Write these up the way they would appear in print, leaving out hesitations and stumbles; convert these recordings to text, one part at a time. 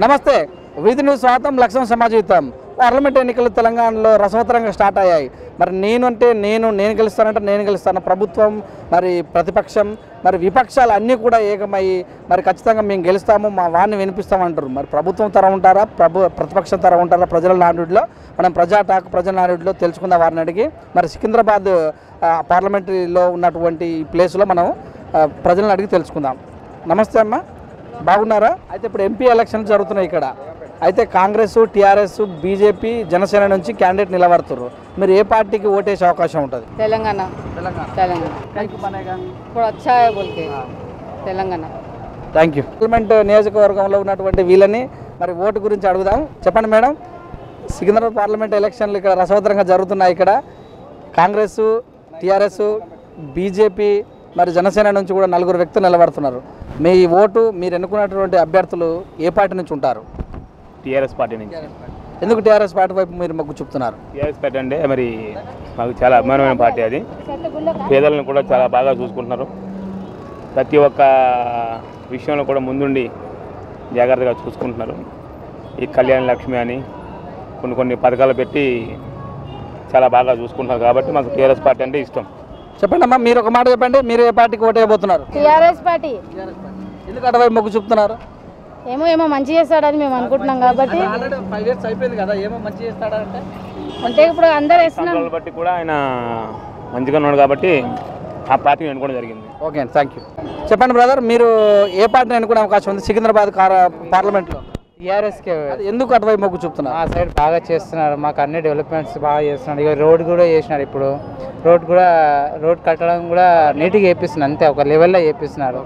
నమస్తే వీధి న్యూస్ స్వాగతం లక్ష్యం సమాజయుతం పార్లమెంట్ ఎన్నికలు తెలంగాణలో రసవత్తరంగా స్టార్ట్ అయ్యాయి. మరి నేను గెలుస్తానంటే నేను గెలుస్తాను. ప్రభుత్వం మరి ప్రతిపక్షం మరి విపక్షాలు అన్నీ కూడా ఏకమయ్యి మరి ఖచ్చితంగా మేము గెలుస్తాము, మా వాడిని వినిపిస్తామంటారు. మరి ప్రభుత్వం తర ఉంటారా, ప్రతిపక్షం తర ఉంటారా? ప్రజల నాడుడిలో మనం ప్రజల నాడుడిలో తెలుసుకుందాం వారిని అడిగి. మరి సికింద్రాబాద్ పార్లమెంటరీలో ఉన్నటువంటి ప్లేస్లో మనం ప్రజలను అడిగి తెలుసుకుందాం. నమస్తే అమ్మ, బాగున్నారా? అయితే ఇప్పుడు ఎంపీ ఎలక్షన్స్ జరుగుతున్నాయి ఇక్కడ. అయితే కాంగ్రెస్, టీఆర్ఎస్, బీజేపీ, జనసేన నుంచి క్యాండిడేట్ నిలబడుతున్నారు. మీరు ఏ పార్టీకి ఓటేసే అవకాశం ఉంటుంది? తెలంగాణ. Thank you. పార్లమెంట్ నియోజకవర్గంలో ఉన్నటువంటి వీళ్ళని మరి ఓటు గురించి అడుగుదాం. చెప్పండి మేడం, సికింద్రాబాద్ పార్లమెంట్ ఎలక్షన్లు ఇక్కడ రసవత్తరంగా జరుగుతున్నాయి. ఇక్కడ కాంగ్రెస్, టీఆర్ఎస్, బీజేపీ మరి జనసేన నుంచి కూడా 4 వ్యక్తులు నిలబడుతున్నారు. మీ ఓటు మీరు ఎన్నుకున్నటువంటి అభ్యర్థులు ఏ పార్టీ నుంచి ఉంటారు? టీఆర్ఎస్ పార్టీ నుంచి. ఎందుకు టీఆర్ఎస్ పార్టీ వైపు మీరు మొగ్గు చూపుతున్నారు? టీఆర్ఎస్ పార్టీ అంటే మరి మాకు చాలా అభిమానమైన పార్టీ. అది పేదలను కూడా చాలా బాగా చూసుకుంటున్నారు. ప్రతి ఒక్క విషయంలో కూడా ముందుండి జాగ్రత్తగా చూసుకుంటున్నారు. ఈ కళ్యాణ లక్ష్మి అని కొన్ని పథకాలు పెట్టి చాలా బాగా చూసుకుంటున్నారు. కాబట్టి మాకు టీఆర్ఎస్ పార్టీ అంటే ఇష్టం. చెప్పండి అమ్మా, మీరు ఒక మాట చెప్పండి, మీరు ఏ పార్టీకి ఓటు వేయబోతున్నారు? TRS party. ఎందుకు అటువైపు మొగ్గు చూపుతున్నారు? ఏమో మంచి చేస్తాడని మేము అనుకుంటున్నాం కాబట్టి. 5 years అయిపోయింది కదా, ఏమో మంచి చేస్తాడంటే అంటే ఇప్పుడు అందరూ వేస్తున్నాం బట్టి కూడా ఆయన మంచిగా ఉన్నాడు కాబట్టి ఆ పార్టీని ఎన్నుకోవడం జరిగింది. Okay, thank you. చెప్పండి బ్రదర్, మీరు ఏ పార్టీని ఎన్నుకునే అవకాశం ఉంది సికింద్రాబాద్ పార్లమెంట్లో? టీఆర్ఎస్కే. ఎందుకు అటువైపు మొగ్గు చూపుతున్నారు? ఆ సైడ్ బాగా చేస్తున్నారు, మాకు అన్ని డెవలప్మెంట్స్ బాగా చేస్తున్నారు. ఇక రోడ్ కూడా చేసినారు. ఇప్పుడు రోడ్ కట్టడం కూడా నీట్గా చేపిస్తున్నారు, అంతే ఒక లెవెల్లో చేపిస్తున్నారు.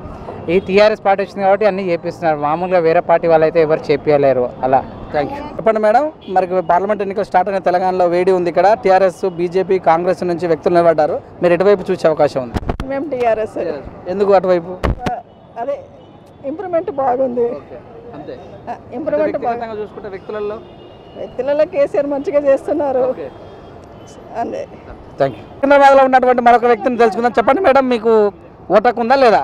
ఈ టీఆర్ఎస్ పార్టీ వచ్చింది కాబట్టి అన్నీ చేపిస్తున్నారు. మామూలుగా వేరే పార్టీ వాళ్ళు అయితే ఎవరు చెప్పలేరు అలా. Thank you. చెప్పండి మేడం, మరి పార్లమెంట్ ఎన్నికలు స్టార్ట్ అయిన తెలంగాణలో వేడి ఉంది. ఇక్కడ టీఆర్ఎస్, బీజేపీ, కాంగ్రెస్ నుంచి వ్యక్తులు నిలబడ్డారు. మీరు ఎటువైపు చూసే అవకాశం ఉంది? మేము టీఆర్ఎస్. ఎందుకు అటువైపు? అదే ఇంప్రూవ్మెంట్ బాగుంది. అంతే, ఇంప్రూవ్మెంట్ చూసుకుంటే వ్యక్తులలో కేసీఆర్ మంచిగా చేస్తున్నారు. అంతే. Thank you. సికింద్రాబాద్లో ఉన్నటువంటి మరొక వ్యక్తిని తెలుసుకుందాం. చెప్పండి మేడం, మీకు ఓటకు ఉందా లేదా?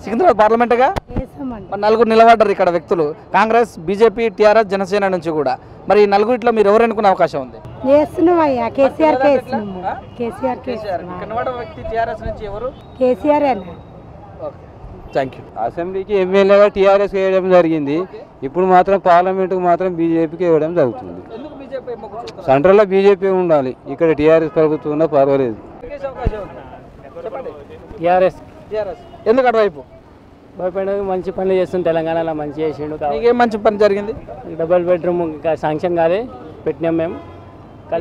సికింద్రాబాద్ పార్లమెంట్గా 4 నిలబడ్డారు ఇక్కడ వ్యక్తులు. కాంగ్రెస్, బీజేపీ, టీఆర్ఎస్, జనసేన నుంచి కూడా. మరి ఈ 4 మీరు ఎవరు ఎన్నుకునే అవకాశం ఉంది? Thank you. అసెంబ్లీకి ఎమ్మెల్యేగా టీఆర్ఎస్ వేయడం జరిగింది. ఇప్పుడు మాత్రం పార్లమెంట్కి మాత్రం బీజేపీకి వేయడం జరుగుతుంది. సెంట్రల్లో బీజేపీ ఉండాలి, ఇక్కడ టీఆర్ఎస్ ప్రభుత్వం ఉన్నా పర్వాలేదు. టీఆర్ఎస్. ఎందుకు అటువైపు? భయపడడానికి మంచి పనులు చేస్తుంది, తెలంగాణలో మంచి చేసిండు. ఏం మంచి పని జరిగింది? డబుల్ బెడ్రూమ్ ఇంకా శాంక్షన్ కాలే, పెట్టినాం మేము.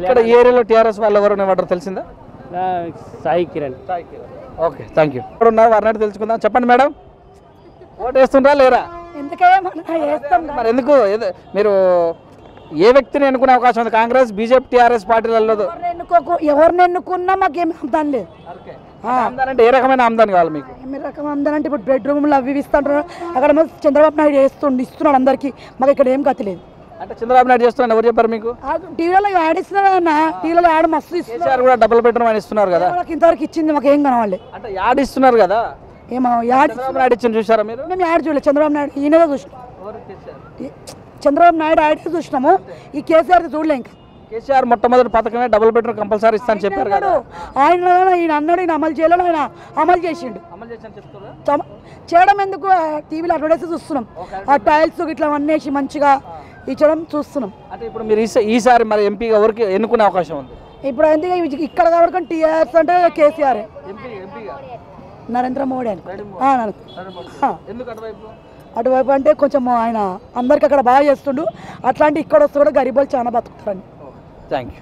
ఇక్కడ ఈ ఏరియాలో టీఆర్ఎస్ వాళ్ళు ఎవరు నిలబడ్డారు తెలిసిందా? Sai Kiran. Okay, thank you. ఇక్కడ ఉన్నారు, వారిని తెలుసుకుందాం. చెప్పండి మేడం, ఓటు వేస్తుండ్రా లేరా? మరి ఎందుకు? మీరు ఏ వ్యక్తిని ఎన్నుకునే అవకాశం ఉంది? కాంగ్రెస్, బీజేపీ, టీఆర్ఎస్ పార్టీలలో ఎవరిని ఎన్నుకున్నా మాకేమి ఆమ్దాన్ లేదు. అంటే ఏ రకమైన ఆమ్దాని కావాలి మీకు? ఏ రకం ఆమ్దాన్ అంటే ఇప్పుడు బెడ్రూమ్లు అవి ఇస్తుంటారు. అక్కడ చంద్రబాబు నాయుడు ఇస్తున్నాడు అందరికి, మాకు ఇక్కడ ఏం గతి లేదు. అంటే చంద్రబాబు నాయుడు చేస్తున్నాడు, ఎవరు చెప్పారు మీకు? టీవీలో యాడ్ ఇస్తున్నారు అన్న, టీవీలో యాడ్ మస్తు ఇస్తున్నారు కూడా. డబుల్ బెడ్రూమ్ అని ఇస్తున్నారు కదా, ఇంతవరకు ఇచ్చింది మాకు ఏం కనవాలి. అంటే యాడ్ ఇస్తున్నారు కదా, ఏమో యాడ్ చంద్రబాబు నాయుడు ఇచ్చింది చూసారా మీరు? మేము యాడ్ చూడలేదు, చంద్రబాబు నాయుడు ఈయనగా చూసినాం. చంద్రబాబు నాయుడు యాడ్ చూసినాము, ఈ కేసీఆర్ చూడలే. ఇంకా కేసీఆర్ మొట్టమొదటి పథకమే డబుల్ బెడ్రూమ్ కంపల్సరీ ఇస్తాను చెప్పారు కదా. ఆయన అన్నాడు, ఈయన అమలు చేయలేడు, ఆయన అమలు చేసిండు. చేయడం ఎందుకు? టీవీలో అడ్వర్టైజ్ చూస్తున్నాం, ఆ టైల్స్ ఇట్లా అన్నీ వేసి మంచిగా ఇచ్చడం చూస్తున్నాం. అంటే ఇప్పుడు మీరు ఈసారి మరి ఎంపీగా ఎవరికి ఎన్నుకునే అవకాశం ఉంది? ఇప్పుడు ఎందుకు ఇక్కడ కాబట్టి టీఆర్ఎస్ అంటే కేసీఆర్, నరేంద్ర మోడీ అని. అటువైపు అంటే కొంచెం ఆయన అందరికి అక్కడ బాగా చేస్తుండు, అట్లాంటి ఇక్కడ వస్తే కూడా గరీబోలు చాలా బతుకుతారని. Thank you.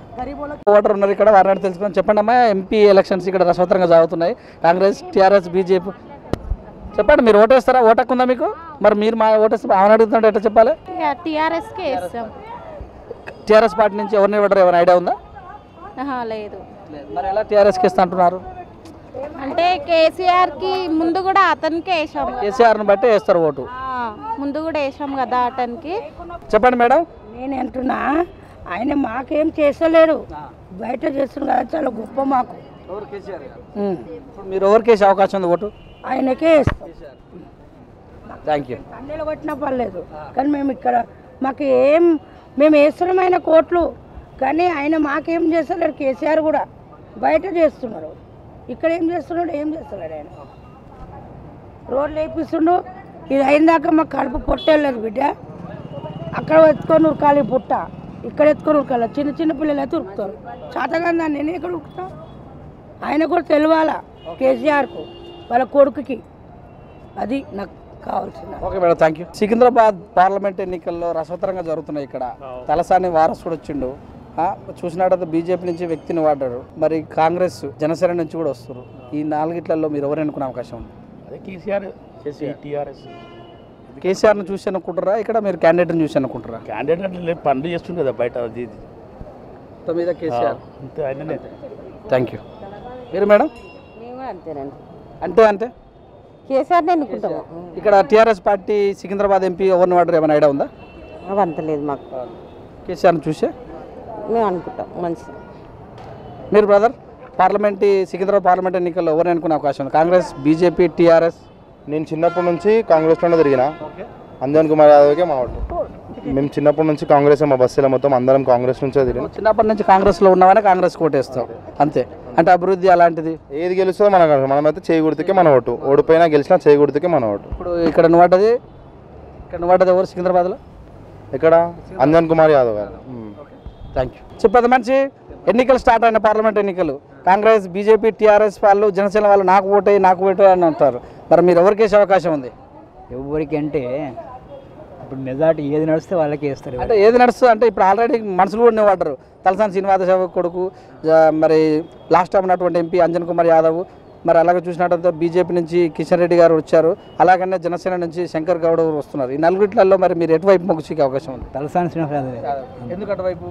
ఓటర్ ఉన్నారు ఇక్కడ, వారిని తెలుసుకొని చెప్పండి అమ్మా. ఎంపీ ఎలక్షన్స్ ఇక్కడ రసవత్తరంగా సాగుతున్నాయి. కాంగ్రెస్, టీఆర్ఎస్, బీజేపీ. చెప్పండి, మీరు ఓటేస్తారా? ఓటక్కుందా మీకు? మరి మీరు మా ఓటేస్తే ఆమెను అడుగుతుంటే ఎట్లా చెప్పాలి? టీఆర్ఎస్ పార్టీ నుంచి ఎవరిని ఇవ్వడరు, ఏమైనా ఐడియా ఉందా? లేదు. మరి ఎలా టీఆర్ఎస్కి ఇస్తా అంటున్నారు? అంటే కేసీఆర్ కి ముందు కూడా అతనికే వేసాం, కేసీఆర్ని బట్టే వేస్తారు ఓటు. ముందు కూడా వేసాం కదా అతనికి. చెప్పండి మేడం. నేను అంటున్నా, ఆయన మాకేం చేసలేడు, బయట చేస్తున్నారు కదా, చాలా గొప్ప మాకు. మీరు ఎవరికి వేసే అవకాశం ఉంది ఓటు? ఆయనకే థ్యాంక్ యూ. అన్నెలు కొట్టినా పర్లేదు, కానీ మేము ఇక్కడ మాకు మేము వేస్తున్నామైన కోట్లు, కానీ ఆయన మాకేం చేస్తలేడు. కేసీఆర్ కూడా బయట చేస్తున్నాడు, ఇక్కడ ఏం చేస్తున్నాడు, ఏం చేస్తలేడు ఆయన. రోడ్లు వేపిస్తుండు, ఇది అయిన దాకా మాకు కడుపు పొట్టలేదు బిడ్డ. అక్కడ ఎత్తుకొని ఉరకాలి పుట్ట, ఇక్కడ ఎత్తుకొని ఉరకాలి. చిన్న చిన్న పిల్లలు అయితే ఉరుకుతారు. చాతగాని దాన్ని నేను ఎక్కడ ఉరుకుతా? ఆయన కూడా తెలియాలా కేసీఆర్కు, వాళ్ళ కొడుకుకి. అది నాకు కావాల్సింది. Okay madam, thank you. Secunderabad parliament ఎన్నికల్లో రసవత్తరంగా జరుగుతున్నాయి. ఇక్కడ తలసాని వారసుడు వచ్చిండు, చూసినట్టయితే బీజేపీ నుంచి వ్యక్తిని వాడారు, మరి కాంగ్రెస్ జనసేన నుంచి కూడా వస్తారు. ఈ నాలుగిట్లలో మీరు ఎవరు ఎన్నుకునే అవకాశం ఉంది? అదే కేసీఆర్ని చూసి అనుకుంటారా, ఇక్కడ మీరు క్యాండిడేట్ని చూసి అనుకుంటారా? క్యాండిడేట్ అంటే పనులు చేస్తుంది కదా బయట, అది మీద కేసీఆర్. అంతే ఆయననే. Thank you. మీరు మేడం? మేము అంతేనండి, అంటే కేసీఆర్ని ఎన్నుకుంటాము. ఇక్కడ టీఆర్ఎస్ పార్టీ సికింద్రాబాద్ ఎంపీ ఎవరిని వాడరు, ఏమైనా ఐడియా ఉందా? అవంతలేదు మాకు, కేసీఆర్ని చూసే మేము అనుకుంటాం మంచిది. మీరు బ్రదర్, సికింద్రాబాద్ పార్లమెంట్ ఎన్నికల్లో ఎవరు అనుకునే అవకాశం ఉంది? Congress, BJP, TRS? నేను చిన్నప్పటి నుంచి కాంగ్రెస్లోనే తిరిగిన, అంజన్ కుమార్ యాదవ్కే మా ఓటు. మేము చిన్నప్పటి నుంచి కాంగ్రెస్, మా బస్సులో మొత్తం అందరం కాంగ్రెస్ నుంచే తిరిగిన. చిన్నప్పటి నుంచి కాంగ్రెస్లో ఉన్నామని కాంగ్రెస్ కోటేస్తాం అంతే. అంటే అభివృద్ధి అలాంటిది ఏది గెలుస్తుందో మనమైతే చేయి గుర్తుకే మన ఓటు, ఓడిపోయినా గెలిచినా చేయి గుర్తుకే మన ఓటు. ఇప్పుడు ఇక్కడ నువ్వు పడ్డది ఎవరు సికింద్రాబాద్లో? ఇక్కడ అంజన్ కుమార్ యాదవ్ గారు. Thank you. చెప్పేది మంచి ఎన్నికలు స్టార్ట్ అయిన పార్లమెంట్ ఎన్నికలు, కాంగ్రెస్, బీజేపీ, టీఆర్ఎస్ వాళ్ళు, జనసేన వాళ్ళు నాకు ఓటే అని అంటారు. మరి మీరు ఎవరికి వేసే అవకాశం ఉంది? ఎవరికి అంటే ఇప్పుడు మెజార్టీ ఏది నడిస్తే వాళ్ళకి వేస్తారు. అంటే ఏది నడుస్తుంది అంటే ఇప్పుడు ఆల్రెడీ మనుషులు కూడా వాడరు. తలసాని శ్రీనివాసరావు కొడుకు, మరి లాస్ట్ టైం ఉన్నటువంటి ఎంపీ అంజన్ కుమార్ యాదవ్, మరి అలాగే చూసినట్టయితే బీజేపీ నుంచి కిషన్ రెడ్డి గారు వచ్చారు, అలాగనే జనసేన నుంచి శంకర్ గౌడ్ వస్తున్నారు. ఈ నలుగురిలో మరి మీరు ఎటువైపు మొగ్గు చూసే అవకాశం ఉంది? తలసాని శ్రీనివాసరావు. ఎందుకు అటువైపు?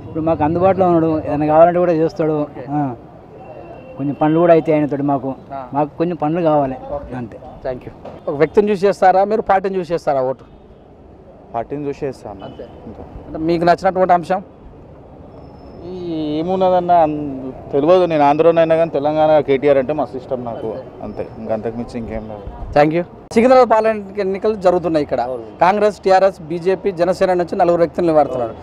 ఇప్పుడు మాకు అందుబాటులో ఉన్నాడు, ఏదైనా కావాలంటే కూడా చేస్తాడు. కొంచెం పనులు కూడా అయితే ఆయనతోటి మాకు కొంచెం పనులు కావాలి అంతే. Thank you. ఒక వ్యక్తిని చూసి చేస్తారా, మీరు పార్టీని చూసి చేస్తారా ఓటు? పార్టీని చూసి వేస్తాను. అంతే. అంటే మీకు నచ్చినటువంటి అంశం ఏమున్నదన్న తెలియదు. నేను ఆంధ్రనైనా కానీ తెలంగాణ కేటీఆర్ అంటే మస్తు ఇష్టం నాకు, అంతే. ఇంకంతకు మించి ఇంకేం లేదు. Thank you. సికింద్రాబాద్ పార్లమెంట్ ఎన్నికలు జరుగుతున్నాయి. ఇక్కడ కాంగ్రెస్, టీఆర్ఎస్, బీజేపీ, జనసేన నుంచి 4 వ్యక్తులు నిలబడుతున్నారు.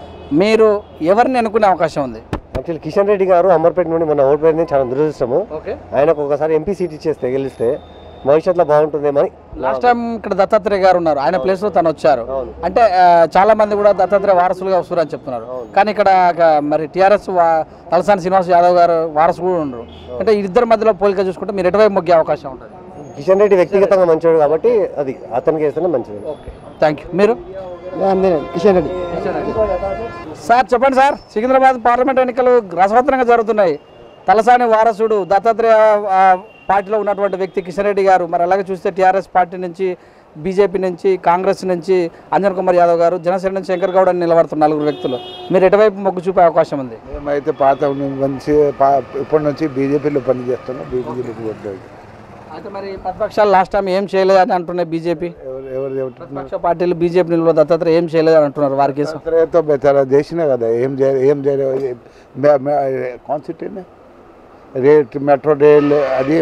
మీరు ఎవరిని ఎన్నుకునే అవకాశం ఉంది? యాక్చువల్లీ కిషన్ రెడ్డి గారు అమర్పేట నుండి మన ఓడిపోయింది చాలా దురదృష్టము. ఆయనకు ఒకసారి ఎంపీ సీట్ ఇచ్చేస్తే గెలిస్తే భవిష్యత్తులో బాగుంటుందేమని. లాస్ట్ టైం ఇక్కడ దత్తాత్రేయ గారు ఉన్నారు, ఆయన ప్లేస్ లో తను వచ్చారు. అంటే చాలా మంది కూడా దత్తాత్రేయ వారసులుగా వస్తారు అని చెప్తున్నారు. కానీ ఇక్కడ మరి టీఆర్ఎస్ తలసాని శ్రీనివాస్ యాదవ్ గారు వారసు కూడా ఉన్నారు. అంటే ఇద్దరి మధ్యలో పోలిక చూసుకుంటే మీరు ఎటువైపు మొగ్గే అవకాశం ఉంటుంది? కిషన్ రెడ్డి వ్యక్తిగతంగా మంచివాడు కాబట్టి అది అతనికి వేస్తేనే మంచిది. Thank you. మీరు? కిషన్ రెడ్డి. సార్ చెప్పండి సార్, సికింద్రాబాద్ పార్లమెంట్ ఎన్నికలు రసవత్తరంగా జరుగుతున్నాయి. తలసాని వారసుడు దత్తాత్రేయ పార్టీలో ఉన్నటువంటి వ్యక్తి కిషన్ రెడ్డి గారు, మరి అలాగే చూస్తే టీఆర్ఎస్ పార్టీ నుంచి, బీజేపీ నుంచి, కాంగ్రెస్ నుంచి అంజన్ కుమార్ యాదవ్ గారు, జనసేన నుంచి శంకర్ గౌడ్ అని నిలబడుతున్న 4 వ్యక్తులు. మీరు ఎటువైపు మొగ్గు చూపే అవకాశం ఉంది? మేమైతే ఇప్పటి నుంచి బీజేపీలో పనిచేస్తున్నాం. బీజేపీకి వద్దాయి. అయితే మరి ప్రతిపక్షాలు లాస్ట్ టైం ఏం చేయలేదని అంటున్నాయి బీజేపీ. ప్రతిపక్ష పార్టీలు బీజేపీ నిలబడి దత్తాత్రేయ ఏం చేయలేదని అంటున్నారు. వారికి చేసినా కదా, ఏం చేయలేదు. కాన్స్టిట్యూషన్ రేట్ మెట్రో రైల్ అది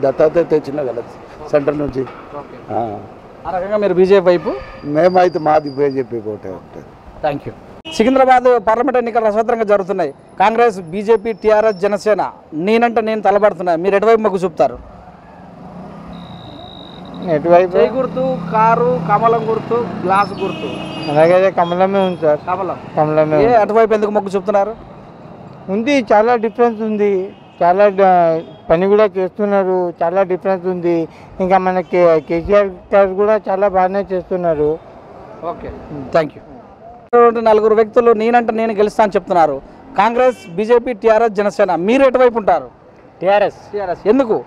దత్తాత్రేయ తెచ్చినా కదా సెంటర్ నుంచి. ఆ రకంగా మీరు బీజేపీ వైపు? మేమైతే మాది బీజేపీ ఒకటే ఉంటుంది. Thank you. సికింద్రాబాద్ పార్లమెంట్ ఎన్నికలు రసవత్తరంగా జరుగుతున్నాయి. కాంగ్రెస్, బీజేపీ, టీఆర్ఎస్, జనసేన నేనంటే నేను తలబడుతున్నాయి. మీరు ఎటువైపు మొగ్గు చూపుతారు? ఎటువైపు? జై గుర్తు, కారు, కమలం గుర్తు, గ్లాస్ గుర్తు. అలాగే కమలమే ఉంది సార్. కమలమే. అటువైపు ఎందుకు మొగ్గు చూపుతున్నారు? ఉంది, చాలా డిఫరెన్స్ ఉంది. చాలా పని కూడా చేస్తున్నారు, చాలా డిఫరెన్స్ ఉంది. ఇంకా మన కేసీఆర్ గారు కూడా చాలా బాగానే చేస్తున్నారు. Okay, thank you. 4 వ్యక్తులు నేనంటే నేను గెలుస్తా అని చెప్తున్నారు. Congress, BJP, TRS, Janasena. మీరు ఎటువైపు ఉంటారు? టీఆర్ఎస్. ఎందుకు?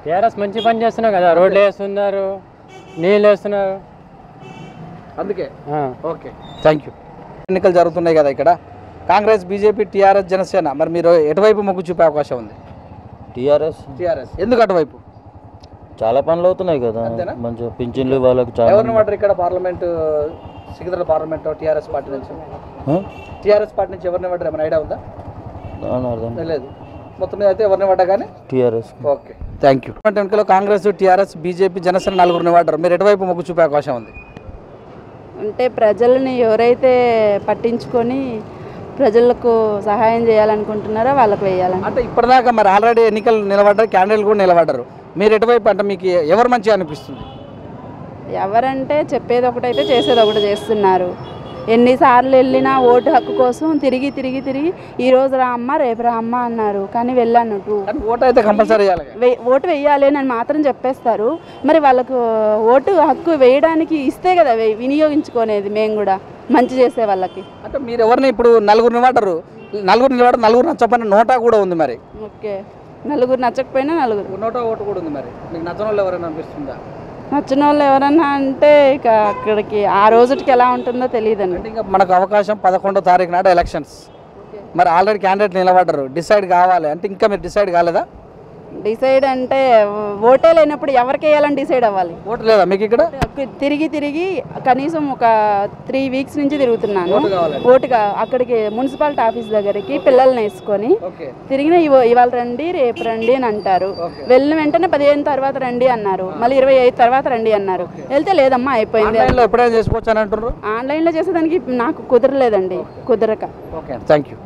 టీఆర్ఎస్ మంచి పని చేస్తున్నారు కదా, రోడ్లు వేస్తున్నారు, నీళ్ళు వేస్తున్నారు, అందుకే. Okay, thank you. ఎన్నికలు జరుగుతున్నాయి కదా ఇక్కడ, కాంగ్రెస్, బీజేపీ, టీఆర్ఎస్, జనసేన. మరి మీరు ఎటువైపు మొగ్గు చూపే అవకాశం ఉంది? టీఆర్ఎస్. ఎందుకు అటువైపు? చాలా పనులు అవుతున్నాయి కదా, మంచిగా పింఛన్లు వాళ్ళకి. ఎవరిని వాడరు ఇక్కడ parliament, Secunderabad parliament TRS party నుంచి? టీఆర్ఎస్ పార్టీ నుంచి ఎవరిని వాడరు, ఏమైనా ఐడియా ఉందా? అర్థం లేదు. మొత్తం మీద అయితే ఎవరిని వాడా కానీ టీఆర్ఎస్. ఓకే. Thank you. ఎన్నికల్లో కాంగ్రెస్, టీఆర్ఎస్, బీజేపీ, జనసేన నలుగురు నిలబడ్డారు. మీరు ఎటువైపు మొగ్గు చూపే అవకాశం ఉంది? అంటే ప్రజల్ని ఎవరైతే పట్టించుకొని ప్రజలకు సహాయం చేయాలనుకుంటున్నారో వాళ్ళకి వేయాలని. అంటే ఇప్పటిదాకా మరి ఆల్రెడీ ఎన్నికలు నిలబడ్డారు, క్యాండిడేట్లు కూడా నిలబడ్డారు. మీరు ఎటువైపు అంటే మీకు ఎవరు మంచిగా అనిపిస్తుంది? ఎవరంటే చెప్పేది ఒకటైతే చేసేది ఒకటి చేస్తున్నారు. ఎన్నిసార్లు వెళ్ళినా ఓటు హక్కు కోసం తిరిగి తిరిగి తిరిగి ఈరోజు రా అమ్మ రేపు రా అమ్మ అన్నారు, కానీ వెళ్ళాను. ఓటు అయితే కంపల్సరీ ఓటు వేయాలి అని మాత్రం చెప్పేస్తారు. మరి వాళ్ళకు ఓటు హక్కు వేయడానికి ఇస్తే కదా వినియోగించుకునేది. మేము కూడా మంచి చేసే వాళ్ళకి. అంటే మీరు ఎవరిని ఇప్పుడు నలుగురు నిలబడ్డారు, నలుగురు నచ్చకపోయినా నోటా కూడా ఉంది. మరి ఓకే, నలుగురు నచ్చకపోయినా నలుగురు నోటా ఓటు కూడా ఉంది. మరి మీకు నచ్చని వాళ్ళు ఎవరైనా అనిపిస్తుందా? నచ్చిన వాళ్ళు ఎవరన్నా అంటే ఇక అక్కడికి ఆ రోజుకి ఎలా ఉంటుందో తెలియదండి. అంటే ఇంకా మనకు అవకాశం 11వ తారీఖు నాడు ఎలక్షన్స్. మరి ఆల్రెడీ క్యాండిడేట్ నిలబడ్డారు, డిసైడ్ కావాలి అంటే ఇంకా మీరు డిసైడ్ కాలేదా? డిసైడ్ అంటే ఓటే లేనప్పుడు ఎవరికి వేయాలని డిసైడ్ అవ్వాలి. ఓటు లేదా మీకు ఇక్కడ? తిరిగి తిరిగి కనీసం ఒక 3 వీక్స్ నుంచి తిరుగుతున్నాను. ఓటుగా అక్కడికి మున్సిపాలిటీ ఆఫీస్ దగ్గరికి పిల్లల్ని వేసుకొని తిరిగిన ఇవాళ రండి రేపు రండి అని అంటారు. వెళ్ళిన వెంటనే 15 తర్వాత రండి అన్నారు, మళ్ళీ 25 తర్వాత రండి అన్నారు. వెళ్తే లేదమ్మా అయిపోయింది. ఎప్పుడైనా చేసుకోవచ్చు అని అంటారు. ఆన్లైన్లో చేసేదానికి నాకు కుదరలేదండి, కుదరక. Okay, thank you.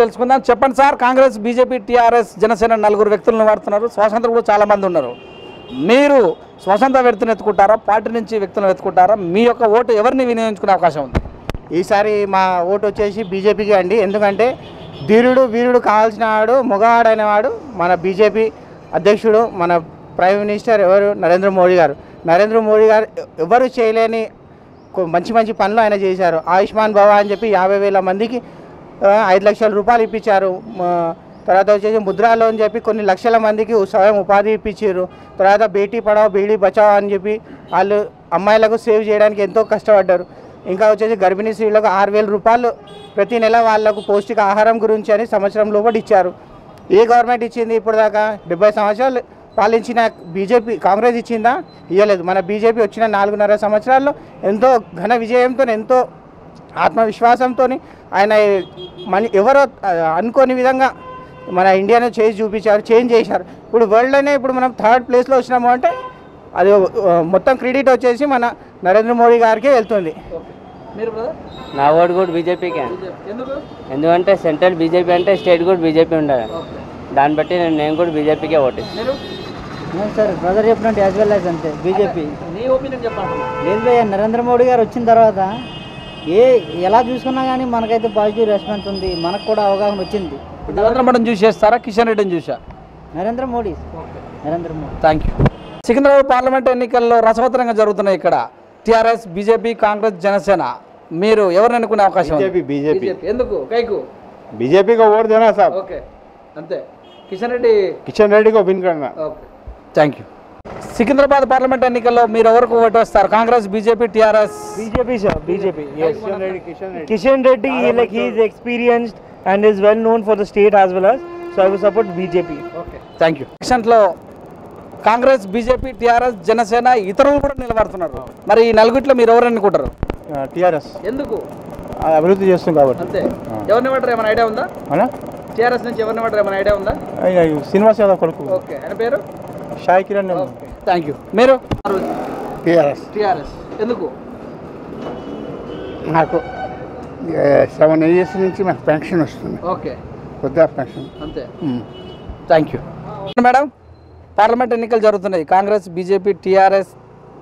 తెలుసుకుందాం. చెప్పండి sir, Congress, BJP, TRS, Janasena నలుగురు వ్యక్తులను వాడుతున్నారు. స్వతంత్ర కూడా చాలా మంది ఉన్నారు. మీరు స్వతంత్ర వ్యక్తిని ఎత్తుకుంటారా, పార్టీ నుంచి వ్యక్తులను ఎత్తుకుంటారా? మీ యొక్క ఓటు ఎవరిని వినియోగించుకునే అవకాశం ఉంది? ఈసారి మా ఓటు వచ్చేసి బీజేపీకి అండి. ఎందుకంటే వీరుడు కావాల్సిన వాడు, మొగవాడైన వాడు మన బీజేపీ అధ్యక్షుడు, మన ప్రైమ్ మినిస్టర్ ఎవరు, నరేంద్ర మోడీ గారు. నరేంద్ర మోడీ గారు ఎవరు చేయలేని మంచి పనులు ఆయన చేశారు. ఆయుష్మాన్ భవ అని చెప్పి 50,000 మందికి 5 లక్షల రూపాయలు ఇప్పించారు. తర్వాత వచ్చేసి ముద్రాలో అని చెప్పి కొన్ని లక్షల మందికి స్వయం ఉపాధి ఇప్పించారు. తర్వాత బేటీ పడావ్ బేటీ బచావ్ అని చెప్పి వాళ్ళు అమ్మాయిలకు సేవ్ చేయడానికి ఎంతో కష్టపడ్డారు. ఇంకా వచ్చేసి గర్భిణీ స్త్రీలకు 6,000 రూపాయలు ప్రతి నెల వాళ్ళకు పౌష్టిక ఆహారం గురించి అని సంవత్సరం లోపల ఇచ్చారు. ఏ గవర్నమెంట్ ఇచ్చింది ఇప్పుడు దాకా? 70 సంవత్సరాలు పాలించిన బీజేపీ, కాంగ్రెస్ ఇచ్చిందా? ఇవ్వలేదు. మన బీజేపీ వచ్చిన 4.5 సంవత్సరాల్లో ఎంతో ఘన విజయంతో, ఎంతో ఆత్మవిశ్వాసంతో ఆయన ఎవరో అనుకోని విధంగా మన ఇండియాను చేంజ్ చేశారు. ఇప్పుడు వరల్డ్లోనే ఇప్పుడు మనం 3rd ప్లేస్లో వచ్చినాము అంటే అది మొత్తం క్రెడిట్ వచ్చేసి మన నరేంద్ర మోడీ గారికే వెళ్తుంది. నా ఓటు కూడా బీజేపీకే. ఎందుకంటే సెంట్రల్ బీజేపీ అంటే స్టేట్ కూడా బీజేపీ ఉండాలి. దాన్ని బట్టి నేను కూడా బీజేపీకే ఓటు. సార్ బ్రదర్ చెప్పినట్టు యాజ్ వెల్ యాజ్ అంతే బీజేపీ. లేదు నరేంద్ర మోడీ గారు వచ్చిన తర్వాత ఎలా చూసుకున్నా కానీ మనకైతే పాజిటివ్ రెస్పాన్స్ ఉంది. మనకు కూడా అవగాహన వచ్చింది. నరేంద్ర మోడీని చూసేస్తారా, కిషన్ రెడ్డిని చూసా? Narendra Modi. Thank you. Secunderabad parliament ఎన్నికల్లో రసవత్తరంగా జరుగుతున్నాయి. ఇక్కడ టీఆర్ఎస్, బీజేపీ, కాంగ్రెస్, జనసేన. మీరు ఎవరిని అనుకునే అవకాశం? బీజేపీ. ఎందుకు? కైకు बीजेपी को वोट देना साहब. ఓకే, అంతే. किशन रेड्डी को विन करना. Okay, thank you. Secunderabad parliament ఎన్నికల్లో మీరు ఎవరికి ఓటు వేస్తారు? Congress, BJP, TRS? BJP sir, BJP. Kishan Reddy, like he is experienced and is well known for the state as well as, so I will support BJP. Okay, thank you. ఎలక్షన్లో Congress, BJP, TRS, Janasena ఇతరులు కూడా నిలబడుతున్నారు. మరి ఈ నలుగురిలో మీరు ఎవరు అనుకుంటారు? టీఆర్ఎస్. ఎందుకు? అభివృద్ధి చేస్తుంది కాబట్టి. అంతే. ఎవరిని పడ్డారు ఏమైనా ఐడియా ఉందా? టీఆర్ఎస్ నుంచి ఎవరిని పడ్డారు ఏమైనా ఐడియా ఉందా? శ్రీనివాస్ యాదవ్ కొడుకు. ఓకే, ఆయన పేరు షాయ్ కిరణ్. Thank you. మీరు? టీఆర్ఎస్. ఎందుకు? నాకు 7 years నుంచి మాకు పెన్షన్ వస్తుంది. ఓకే, వృద్ధా పెన్షన్. అంతే. Thank you. మేడం, పార్లమెంట్ ఎన్నికలు జరుగుతున్నాయి. కాంగ్రెస్, బీజేపీ, టీఆర్ఎస్,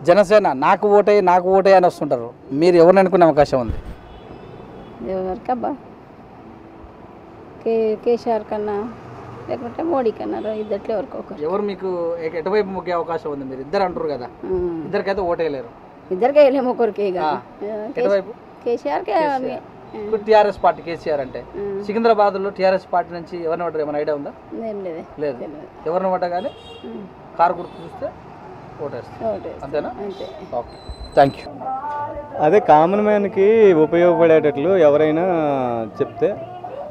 జనసేన నాకు ఓటే అని వస్తుంటారు. మీరు ఎవరిని అనుకునే అవకాశం ఉంది? ఎవరికబ్బా, కేసీఆర్ కన్నా లేకుంటే మోడీ కన్నా, ఇద్దట్లో ఎవరికొకరు. ఎవరు మీకు ఎటువైపు మొక్కే అవకాశం ఉంది? మీరు ఇద్దరు అంటారు కదా, ఇద్దరికైతే ఓటేయలేరు. ఇద్దరికి వేయలేము, ఒకరికి. ఎటువైపు? కేసీఆర్కే. టీఆర్ఎస్ పార్టీ, కేసీఆర్ అంటే. సికింద్రాబాద్లో టీఆర్ఎస్ పార్టీ నుంచి ఎవరిని పడ్డారు ఏమైనా ఐడియా ఉందా? లేదు. ఎవరిని పడ్డా కానీ కారు గుర్తు చూస్తే ఓటేస్తారు, అంతేనా? Okay, thank you. అదే కామన్ మ్యాన్కి ఉపయోగపడేటట్లు ఎవరైనా చెప్తే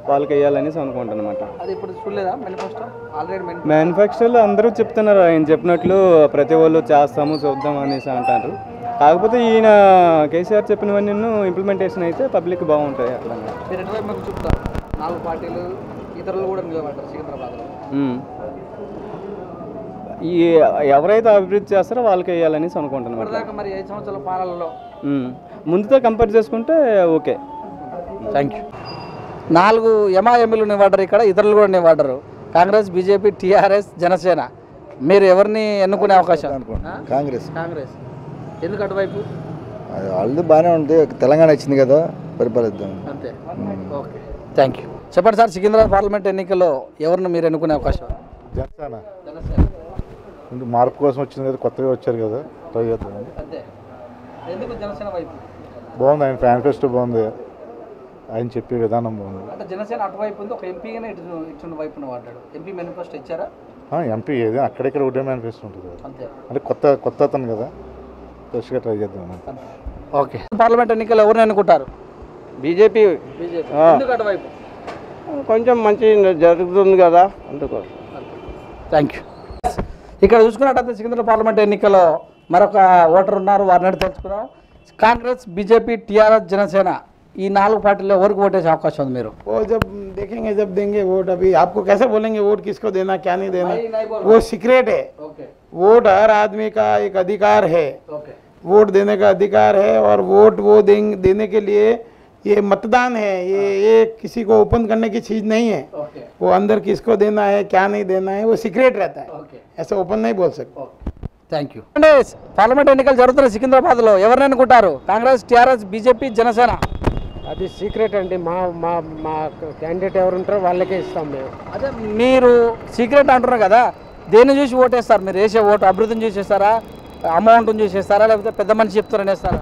వాళ్ళకి వేయాలనేసి అనుకుంటానమాట. అది ఇప్పుడు చూడలేదా మేనిఫెస్టో? ఆల్రెడీ మేనిఫెస్టోలో అందరూ చెప్తున్నారు, ఆయన చెప్పినట్లు ప్రతి వాళ్ళు చేస్తాము చూద్దాం అనేసి అంటారు. కాకపోతే ఈయన కేసీఆర్ చెప్పినవన్నీ ఇంప్లిమెంటేషన్ అయితే పబ్లిక్ బాగుంటుంది. అట్లా మీరు ఎటువైపు మాకు చెప్తారు? 4 పార్టీలు ఇతరులు కూడా నిలబడ్డారు సికింద్రాబాద్లో. ఈ ఎవరైతే అభివృద్ధి చేస్తారో వాళ్ళకి వేయాలనేసి అనుకుంటున్నాను. ఇప్పటిదాకా మరి 5 సంవత్సరాల పాలనలో ముందుతో కంపేర్ చేసుకుంటే ఓకే. Thank you. 4 ఎంఐఎంలు నిలబడ్డారు ఇక్కడ, ఇతరులు కూడా నిలబడ్డారు. Congress, BJP, TRS, Janasena. మీరు ఎవరిని ఎన్నుకునే అవకాశం? కాంగ్రెస్. కాంగ్రెస్ ఎందుకు అటువైపు? వాళ్ళు బాగానే ఉంది, తెలంగాణ వచ్చింది కదా, పరిపాలిద్దాం అంతే. Okay, thank you. చెప్పండి సార్, సికింద్రాబాద్ పార్లమెంట్ ఎన్నికల్లో ఎవరిని మీరు ఎన్నుకునే అవకాశం? జనసేన. మార్పు కోసం వచ్చింది కదా, కొత్తగా వచ్చారు కదా, ట్రై చేద్దాం. ఎందుకు జనసేన వైపు? బాగుంది, ఆయన మేనిఫెస్టో బాగుంది, ఆయన చెప్పే విధానం బాగుంది. అంటే జనసేన అటువైపు ఉంది, ఒక ఎంపీగానే ఇటు వైపున వాడాడు. ఎంపీ మేనిఫెస్టో ఇచ్చారా? ఎంపీ ఏది అక్కడిక్కడ ఒకటే మేనిఫెస్టో ఉంటుంది కదా, అంతే. అంటే కొత్త అతను కదా, ఫ్రెష్గా ట్రై చేద్దాం. ఓకే. పార్లమెంట్ ఎన్నికలు ఎవరిని ఎన్నుకుంటారు? బీజేపీ. ఎందుకు అటువైపు? కొంచెం మంచి జరుగుతుంది కదా, అందుకోసం. Thank you. ఇక్కడ చూసుకున్నట్టయితే సికింద్రాబాద్ పార్లమెంట్ ఎన్నికల్లో మరొక ఓటర్ ఉన్నారు, వారిని అడిగి తెలుసుకుందాం. కాంగ్రెస్, బీజేపీ, టీఆర్ఎస్, జనసేన ఈ 4 పార్టీలో ఎవరికి ఓటేసే అవకాశం ఉంది? మీరు वो जब देखेंगे जब देंगे वोट, अभी आपको कैसे बोलेंगे वोट किसको देना क्या नहीं देना, वो सीक्रेट है। वोट हर आदमी का एक अधिकार है, वोट देने का अधिकार है, और वोट वो देने के लिए ये मतदान है, ये किसी को ओपन करने की चीज़ नहीं है। वो अंदर किसको देना है क्या नहीं देना है वो सीक्रेट रहता है, ऐसे ओपन नहीं बोल सकते। Thank you. అంటే పార్లమెంట్ ఎన్నికలు జరుగుతున్న సికింద్రాబాద్లో ఎవరిని అనుకుంటారు? కాంగ్రెస్, టీఆర్ఎస్, బీజేపీ, జనసేన? అది సీక్రెట్ అండి, మా మా మా క్యాండిడేట్ ఎవరు ఉంటారో వాళ్ళకే ఇస్తాం మేము. అదే మీరు సీక్రెట్ అంటున్నారు కదా, దేన్ని చూసి ఓటేస్తారు? మీరు వేసే ఓటు అభివృద్ధిని చూసి వేస్తారా, అమౌంట్ని చూసి వేస్తారా, లేకపోతే పెద్ద మనిషి చెప్తారని వేస్తారా?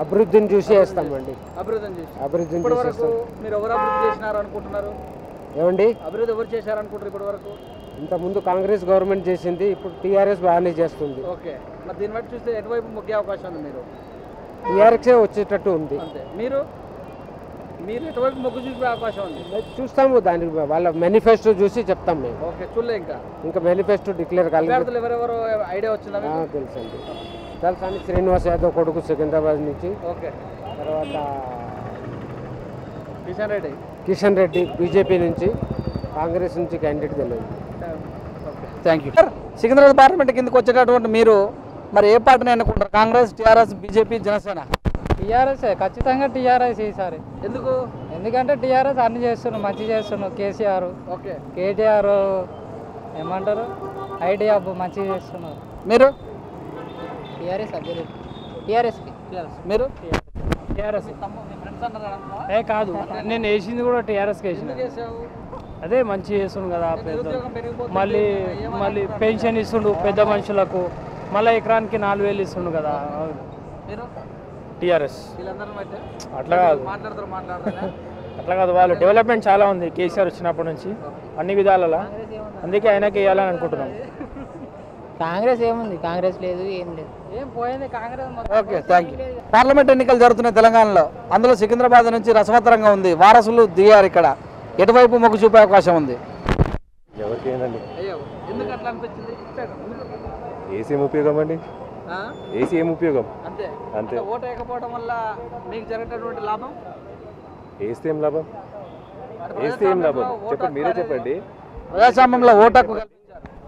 అభివృద్ధిని చూసి వేస్తామండి. అభివృద్ధిని చూసి. అభివృద్ధిని చూసి వేస్తాం. మీరు ఎవరు అభివృద్ధి చేసినారు అనుకుంటున్నారు? ఏమండి అభివృద్ధి ఎవరు చేశారనుకుంటారు ఇప్పటి వరకు? ఇంతకుముందు కాంగ్రెస్ గవర్నమెంట్ చేసింది, ఇప్పుడు టీఆర్ఎస్ బాగానే చేస్తుంది. ఓకే, మరి దీన్ని బట్టి చూస్తే ఎటువైపు మొగ్గే అవకాశం ఉంది? మీరు టీఆర్ఎస్ఏ వచ్చేటట్టు ఉంది. అంతే. మీరు ఎటువైపు మొగ్గు చూపే అవకాశం ఉంది? చూస్తాము, దానికి వాళ్ళ మేనిఫెస్టో చూసి చెప్తాం మేము. ఓకే, చూడలే ఇంకా మేనిఫెస్టో డిక్లేర్ కాలేదు. అభ్యర్థులు ఎవరెవరు ఐడియా వచ్చిందా? తెలుసండి, తెలుసండి. శ్రీనివాస్ యాదవ్ కొడుకు సికింద్రాబాద్ నుంచి. ఓకే. తర్వాత కిషన్ రెడ్డి బీజేపీ నుంచి, కాంగ్రెస్ నుంచి క్యాండిడేట్ తెలియదు. Thank you. సికింద్రాబాద్ పార్లమెంట్ కిందకి వచ్చేటటువంటి మీరు మరి ఏ పార్టీని ఎన్నుకుంటారు? కాంగ్రెస్, టీఆర్ఎస్, బీజేపీ, జనసేన? టీఆర్ఎస్ ఖచ్చితంగా టీఆర్ఎస్ ఈసారి. ఎందుకు? ఎందుకంటే టీఆర్ఎస్ అన్ని చేస్తున్నాం, మంచి చేస్తున్నాం. కేసీఆర్, ఓకే, కేటీఆర్ ఏమంటారు, ఐడియా మంచిగా చేస్తున్నారు. మీరు? టీఆర్ఎస్ అభ్యర్థి. టీఆర్ఎస్కి. మీరు? టీఆర్ఎస్. కాదు, నేను వేసింది కూడా టీఆర్ఎస్కి వేసిన. అదే మంచి చేస్తుండు కదా, మళ్ళీ పెన్షన్ ఇస్తుండు పెద్ద మనుషులకు, మళ్ళీ ఎకరానికి 4000 ఇస్తుండు కదా. టీఆర్ఎస్. అట్లా కాదు, అట్లా కాదు, వాళ్ళు డెవలప్మెంట్ చాలా ఉంది కేసీఆర్ వచ్చినప్పటి నుంచి అన్ని విధాలలో, అందుకే ఆయనకి వేయాలని అనుకుంటున్నాం. కాంగ్రెస్ ఏముంది? కాంగ్రెస్ లేదు, ఏం లేదు, ఏం పోయింది Congress. Okay, thank you. Parliament ఎన్నికలు జరుగుతున్నాయి తెలంగాణలో, అందులో సికింద్రాబాద్ నుంచి రసవత్తరంగా ఉంది, వారసులు దిగారు. ఇక్కడ ఎటువైపు మొగ్గు చూపే అవకాశం ఉంది? ఎవరికేనండి? ఎందుకు అట్లా అనిపించింది? ఏసీ ఏం ఉపయోగం అండి? ఏసీ ఏం ఉపయోగం? అంతే అంతే. ఓటు వేయకపోవడం వల్ల మీకు జరిగేటటువంటి లాభం? వేస్తే ఏం లాభం? వేస్తే ఏం లాభం చెప్పండి, మీరే చెప్పండి. ప్రజాస్వామ్యంలో ఓటు హక్కు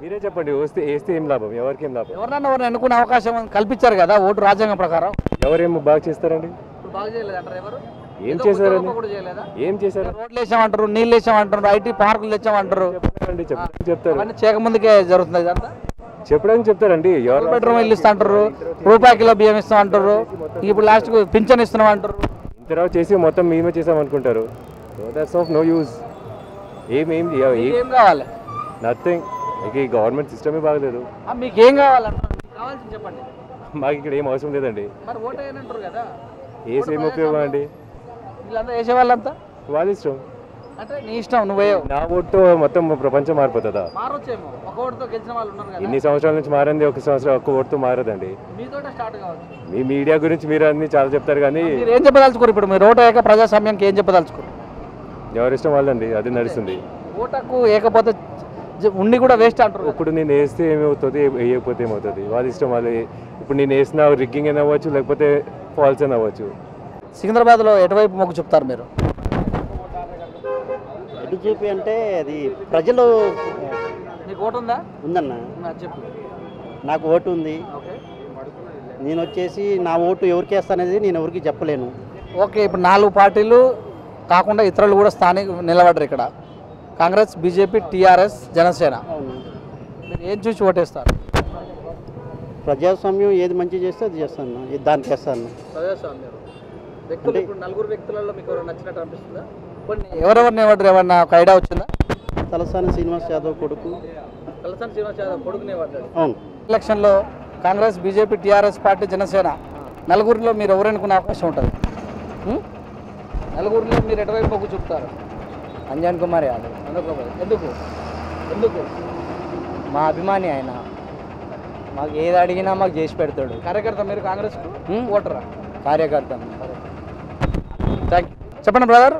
మీరే చెప్పండి, వేస్తే ఏం లాభం? ఎవరికి ఏం లాభం? ఎవరన్నా ఎవరిని ఎన్నుకునే అవకాశం కల్పించారు కదా ఓటు రాజ్యాంగం ప్రకారం. ఎవరేం బాగా చేస్తారండి? బాగా చేయలేదంటారు. ఎవరు ఏం చేశారండి? ఏం చేశారు? రోడ్లు వేసామంటారు, నీళ్ళు వేసామంటారు, ఐటీ పార్కులు తెచ్చామంటారు. చెప్తారు అవన్నీ చేయకముందుకే జరుగుతుంది ఇదంతా. చెప్పడానికి చెప్తారండి. డబుల్ బెడ్రూమ్ ఇల్లు ఇస్తా అంటారు, రూపాయి బియ్యం ఇస్తాం అంటారు, ఇప్పుడు లాస్ట్కు పింఛన్ ఇస్తున్నాం అంటారు. ఇంతరావు చేసి మొత్తం మేమే చేసాం అనుకుంటారు. So that's of no use. ఏం కావాలి? నథింగ్. ఈ గవర్నమెంట్ సిస్టమే బాగలేదు. మీకు ఏం కావాలంటారు? కావాల్సింది చెప్పండి. మాకు ఇక్కడ ఏం అవసరం లేదండి. మరి ఓటు వేయనంటారు కదా, ఏసీ ఏం ఉపయోగం అండి? వీళ్ళంతా వేసే వాళ్ళంతా వాళ్ళ ఇష్టం. అంటే నీ ఇష్టం, నువ్వే. నా ఓటుతో మొత్తం ప్రపంచం మారిపోతుందా? మారొచ్చేమో, ఒక ఓటుతో గెలిచిన వాళ్ళు ఉన్నారు కదా. ఇన్ని సంవత్సరాల నుంచి మారింది, ఒక సంవత్సరం ఒక్క ఓటుతో మారదండి. మీతోటే స్టార్ట్ కావచ్చు. మీ మీడియా గురించి మీరు అన్ని చాలా చెప్తారు కానీ మీరు ఏం చెప్పదలుచుకోరు? ఇప్పుడు మీరు ఓటు వేయక ప్రజాస్వామ్యానికి ఏం చెప్పదలుచుకోరు? ఎవరిష్టం వాళ్ళండి, అది నడుస్తుంది. ఓటకు వేయకపోతే ఉండి కూడా వేస్ట్ అంటారు. ఇప్పుడు నేను వేస్తే ఏమవుతుంది, వేయకపోతే ఏమవుతుంది, వాళ్ళ ఇష్టం. వాళ్ళు ఇప్పుడు నేను వేసిన రిగ్గింగ్ అని అవ్వచ్చు, లేకపోతే ఫాల్స్ అని అవ్వచ్చు. సికింద్రాబాద్లో ఎటువైపు మొగ్గు చెప్తారు మీరు? బీజేపీ అంటే అది ప్రజలు. నీకు ఓటు ఉందా? ఉందన్న. చెప్పు. నాకు ఓటు ఉంది. నేను వచ్చేసి నా ఓటు ఎవరికి వేస్తానేది నేను ఎవరికి చెప్పలేను. ఓకే, ఇప్పుడు 4 పార్టీలు కాకుండా ఇతరులు కూడా స్థానిక నిలబడ్డారు ఇక్కడ. Congress, BJP, TRS, Janasena. మీరు ఏం చూసి ఓటేస్తారు? ప్రజాస్వామ్యం ఏది మంచి చేస్తే అది చేస్తాను, దానికి వేస్తాను. ప్రజాస్వామ్యం వ్యక్తులు ఇప్పుడు 4 వ్యక్తులలో మీకు ఎవరు నచ్చినట్టు అనిపిస్తుందా? ఎవరెవరు నిలబడ్డారు, ఏమన్నా ఒక ఐడియా వచ్చిందా? తలసాని శ్రీనివాస్ యాదవ్ కొడుకు. తలసాని శ్రీనివాస్ యాదవ్ కొడుకు నిలబడ్డాడు. అవును. ఎలక్షన్లో Congress, BJP, TRS party, Janasena 4 మీరు ఎవరు ఎన్నుకునే అవకాశం ఉంటుంది? 4 మీరు ఎటువైపు మొగ్గు చూపుతారు? అంజన్ కుమార్ యాదవ్. ఎందుకు? మా అభిమాని ఆయన, మాకు ఏది అడిగినా మాకు చేసి పెడతాడు. కార్యకర్త మీరు కాంగ్రెస్ ఓటరా? కార్యకర్త. Thank you. చెప్పండి బ్రదర్,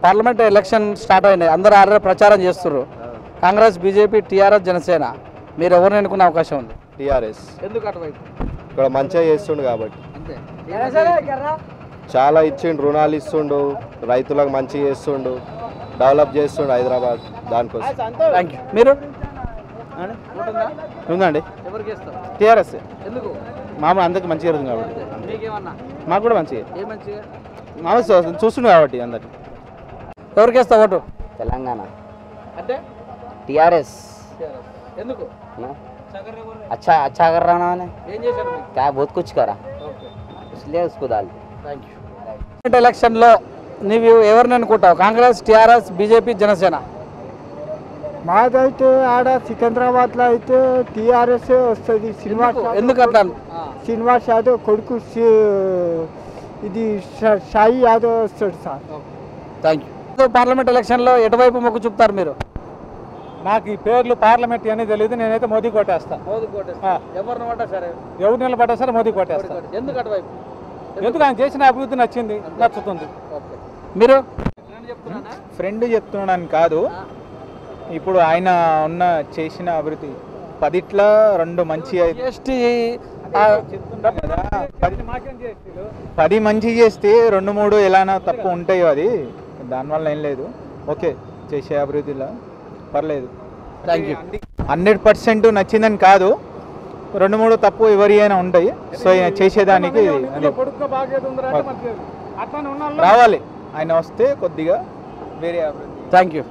పార్లమెంట్ ఎలక్షన్ స్టార్ట్ అయినాయి, అందరూ ఆల్రెడీ ప్రచారం చేస్తున్నారు. కాంగ్రెస్, బీజేపీ, టీఆర్ఎస్, జనసేన మీరు ఎవరిని ఎన్నుకునే అవకాశం ఉంది? టీఆర్ఎస్. ఎందుకు అటువైపు? ఇక్కడ మంచిగా చేస్తుండు కాబట్టి. అంతే. చాలా ఇచ్చిండు, రుణాలు ఇస్తుండు, రైతులకు మంచిగా చేస్తుండు, డెవలప్ చేస్తుండు హైదరాబాద్, దానికోసం. Thank you. మీరు ఉందండి. ఎవరికి ఇస్తారు? టీఆర్ఎస్. ఎందుకు? మామూలు అందరికి మంచిగా జరుగుతుంది కాబట్టి. మీకేమన్నా? మాకు కూడా మంచిగా. ఏ మంచిగా? మామూలు చూస్తుండే కాబట్టి అందరికి. ఎవరికి ఇస్తావు ఓటు? తెలంగాణ అంటే टीआरएस ఎందుకు? अच्छा अच्छा कर रहा ना ఏం చేశారు? क्या बहुत कुछ करा इसलिए उसको डाल. Thank you. ఎలక్షన్లో నువ్వు ఎవరిని అనుకుంటావు? కాంగ్రెస్, టీఆర్ఎస్, బీజేపీ, జనసేన? మాదైతే ఆడ సికింద్రాబాద్లో అయితే టీఆర్ఎస్ వస్తుంది. ఎందుకు అట్లా? శ్రీనివాస్ యాదవ్ కొడుకు ఇది సాయి యాదవ్ వస్తాడు సార్. Thank you. పార్లమెంట్ ఎలక్షన్లో ఎటువైపు మొగ్గు చూపుతారు మీరు? నాకు ఈ పేర్లు పార్లమెంట్ అని తెలియదు. నేనైతే మోదీ కొట్టేస్తా. ఎవరిని ఓటా సరే? ఎవరు నిలబడ్డా సరే మోదీ కొట్టేస్తా. ఎందుకు అటువైపు? ఎందుకు ఆయన చేసిన అభివృద్ధి నచ్చుతుంది. మీరు ఫ్రెండ్ చెప్తున్నాను కాదు, ఇప్పుడు ఆయన చేసిన అభివృద్ధి 10 2 మంచి 10 మంచి చేస్తే 2 3 ఎలానా తప్పు ఉంటాయో అది దానివల్ల ఏం లేదు. ఓకే, చేసే అభివృద్ధిలో పర్లేదు. 100% నచ్చిందని కాదు, 2 3 తప్పు ఎవరి అయినా ఉంటాయి. సో చేసేదానికి రావాలి, ఆయన వస్తే కొద్దిగా వేరే అభివృద్ధి. Thank you.